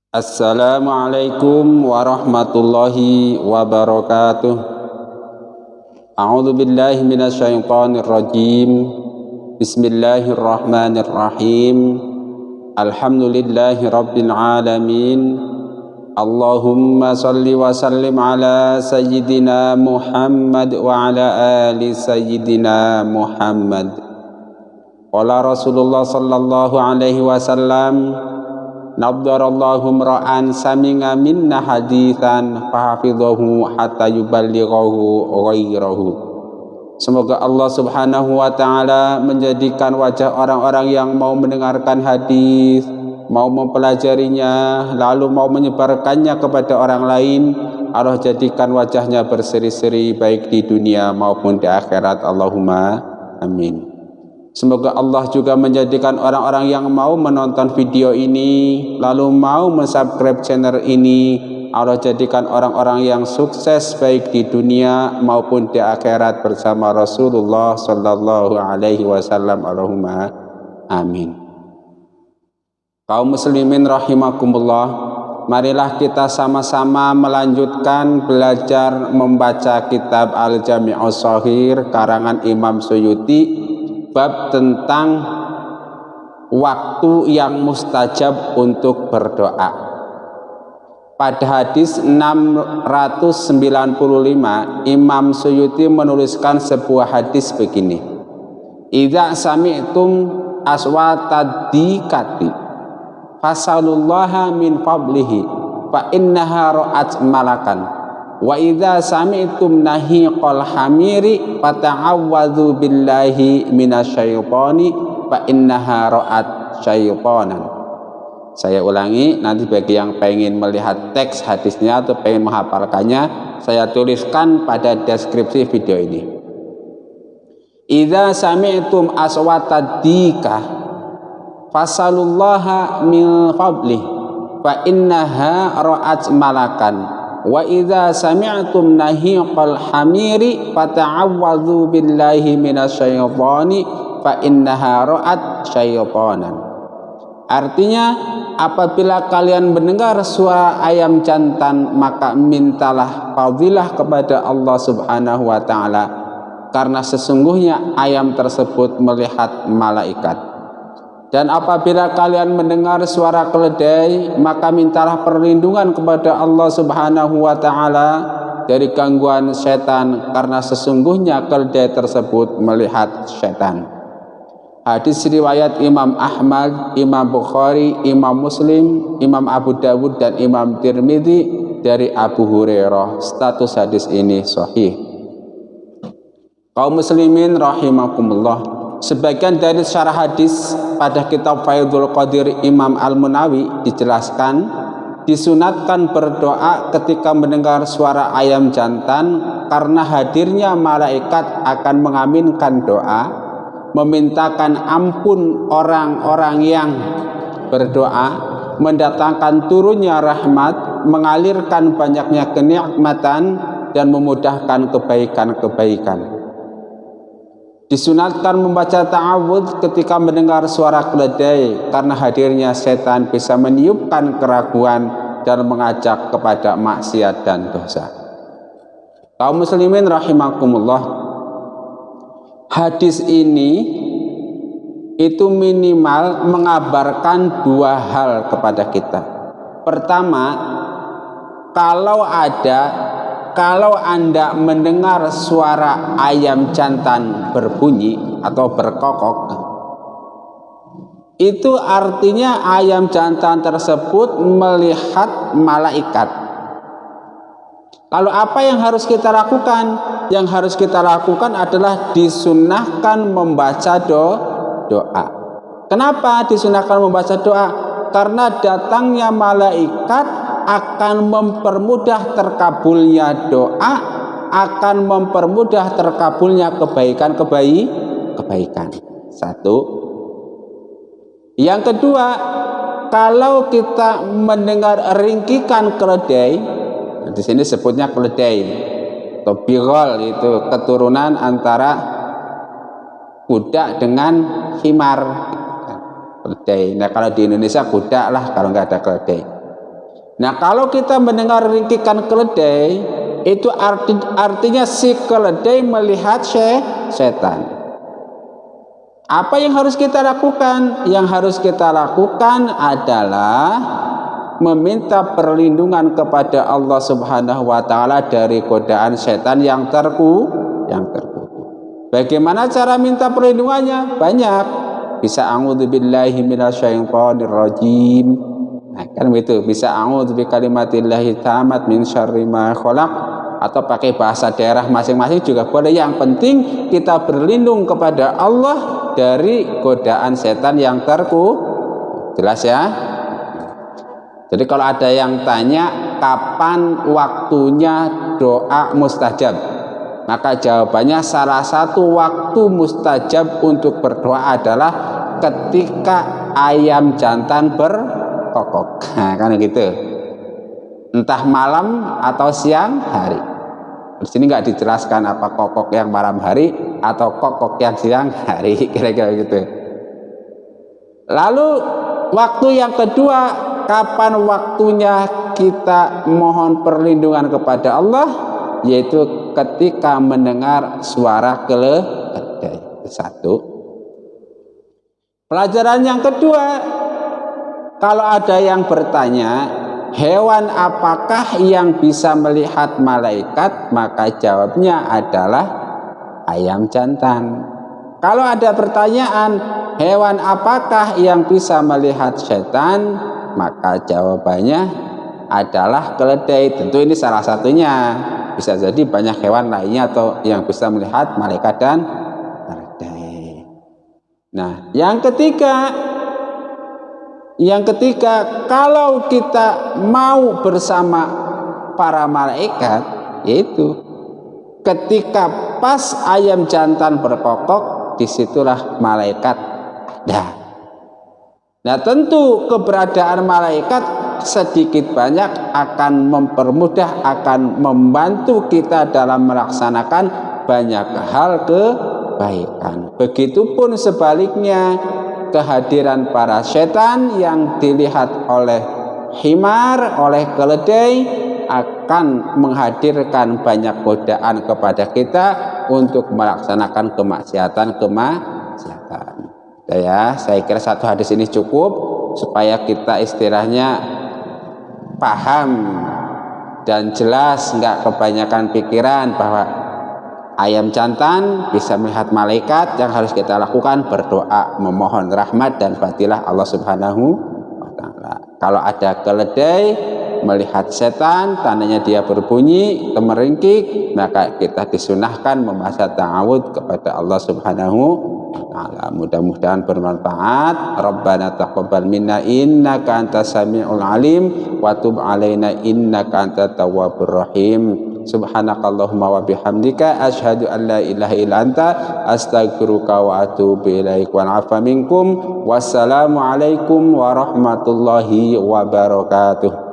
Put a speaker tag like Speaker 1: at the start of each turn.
Speaker 1: Assalamualaikum warahmatullahi wabarakatuh. A'udzu billahi minasyaitonir rajim. Bismillahirrahmanirrahim. Alhamdulillahi rabbil alamin. Allahumma salli wa sallim ala sayyidina Muhammad wa ala ali sayyidina Muhammad. Qala Rasulullah sallallahu alaihi wasallam, naddarallahu mra'an sami'a minna haditsan fahafidhahu hatta yuballighahu ghairahu. Semoga Allah Subhanahu wa taala menjadikan wajah orang-orang yang mau mendengarkan hadis, mau mempelajarinya, lalu mau menyebarkannya kepada orang lain. Allah jadikan wajahnya berseri-seri baik di dunia maupun di akhirat. Allahumma amin. Semoga Allah juga menjadikan orang-orang yang mau menonton video ini lalu mau mensubscribe channel ini, Allah jadikan orang-orang yang sukses baik di dunia maupun di akhirat bersama Rasulullah sallallahu alaihi wasallam. Allahumma amin. Kaum muslimin rahimakumullah, marilah kita sama-sama melanjutkan belajar membaca kitab Al-Jami'us Shaghir karangan Imam Suyuti, bab tentang waktu yang mustajab untuk berdoa. Pada hadis 695, Imam Suyuti menuliskan sebuah hadis begini: idza sami'tum aswatad dikati fasalullaha min fadlihi fa innaha ra'at malakan wa idza sami'tum nahiqal hamiri fata'awwadzu billahi minasyaitoni fa innaha ra'at syaitonan. Saya ulangi, nanti bagi yang pengen melihat teks hadisnya atau pengen menghafalkannya, saya tuliskan pada deskripsi video ini. Idza sami'tum aswatad dika fasalullaha min fadlihi fa innaha ra'at malakan wa idza sami'tum nahiqal hamiri fata'awwadzu billahi minasyaitoni fa innaha ra'at syaitonan. Artinya, apabila kalian mendengar suara ayam jantan, maka mintalah fadilah kepada Allah Subhanahu wa taala, karena sesungguhnya ayam tersebut melihat malaikat. Dan apabila kalian mendengar suara keledai, maka mintalah perlindungan kepada Allah Subhanahu wa taala dari gangguan setan, karena sesungguhnya keledai tersebut melihat setan. Hadis riwayat Imam Ahmad, Imam Bukhari, Imam Muslim, Imam Abu Dawud dan Imam Tirmidzi dari Abu Hurairah. Status hadis ini sahih. Kaum muslimin rahimakumullah, sebagian dari syarah hadis pada kitab Faidul Qadir Imam Al-Munawi dijelaskan, disunatkan berdoa ketika mendengar suara ayam jantan karena hadirnya malaikat akan mengaminkan doa, memintakan ampun orang-orang yang berdoa, mendatangkan turunnya rahmat, mengalirkan banyaknya kenikmatan dan memudahkan kebaikan-kebaikan. Disunatkan membaca ta'awudz ketika mendengar suara keledai karena hadirnya setan bisa meniupkan keraguan dan mengajak kepada maksiat dan dosa. Kaum muslimin rahimakumullah, hadis ini itu minimal mengabarkan dua hal kepada kita. Pertama, kalau Anda mendengar suara ayam jantan berbunyi atau berkokok, itu artinya ayam jantan tersebut melihat malaikat. Lalu apa yang harus kita lakukan? Yang harus kita lakukan adalah disunahkan membaca doa. Kenapa disunahkan membaca doa? Karena datangnya malaikat akan mempermudah terkabulnya doa, akan mempermudah terkabulnya kebaikan. Satu. Yang kedua, kalau kita mendengar ringkikan keledai, di sini sebutnya keledai atau birol, itu keturunan antara kuda dengan himar. Keledai. Nah, kalau di Indonesia kuda lah kalau nggak ada keledai. Nah, kalau kita mendengar ringkikan keledai, itu artinya si keledai melihat setan. Apa yang harus kita lakukan? Yang harus kita lakukan adalah meminta perlindungan kepada Allah Subhanahu wa taala dari godaan setan yang terkutuk. Bagaimana cara minta perlindungannya? Banyak. Bisa a'udzubillahi minasyaitonir rajim. Nah, kan begitu. Bisa a'udzu bikalimatillahi tammat min syarri ma khalaq, atau pakai bahasa daerah masing-masing juga boleh. Yang penting kita berlindung kepada Allah dari godaan setan yang terkutuk. Jelas ya? Jadi kalau ada yang tanya kapan waktunya doa mustajab, maka jawabannya salah satu waktu mustajab untuk berdoa adalah ketika ayam jantan berkokok. Nah, kan gitu. Entah malam atau siang hari. Di sini nggak dijelaskan apa kokok yang malam hari atau kokok yang siang hari, kira-kira gitu. Lalu waktu yang kedua, kapan waktunya kita mohon perlindungan kepada Allah? Yaitu ketika mendengar suara keledai. Satu. Pelajaran yang kedua, kalau ada yang bertanya, hewan apakah yang bisa melihat malaikat? Maka jawabnya adalah ayam jantan. Kalau ada pertanyaan, hewan apakah yang bisa melihat setan? Maka jawabannya adalah keledai. Tentu ini salah satunya. Bisa jadi banyak hewan lainnya atau yang bisa melihat malaikat dan keledai. Nah, yang ketiga, kalau kita mau bersama para malaikat, yaitu ketika pas ayam jantan berkokok, disitulah malaikat ada. Nah, tentu keberadaan malaikat sedikit banyak akan mempermudah, akan membantu kita dalam melaksanakan banyak hal kebaikan. Begitupun sebaliknya, kehadiran para setan yang dilihat oleh himar, oleh keledai, akan menghadirkan banyak godaan kepada kita untuk melaksanakan kemaksiatan. Ya, saya kira satu hadis ini cukup supaya kita istilahnya paham dan jelas, nggak kebanyakan pikiran bahwa ayam jantan bisa melihat malaikat. Yang harus kita lakukan berdoa, memohon rahmat dan fadilah Allah Subhanahu wa taala. Kalau ada keledai melihat setan, tandanya dia berbunyi, meringkik, maka kita disunahkan membaca ta'awudz kepada Allah Subhanahu wa taala. Mudah-mudahan bermanfaat. Rabbana taqabbal minna innaka antas samiul alim wa tub alaina innaka antat tawwabur rahim. Subhanakallahumma wa bihamdika asyhadu an la ilaha illa anta astaghfiruka wa atubu ilaik. Wa afa minkum. Wassalamu alaikum warahmatullahi wabarakatuh.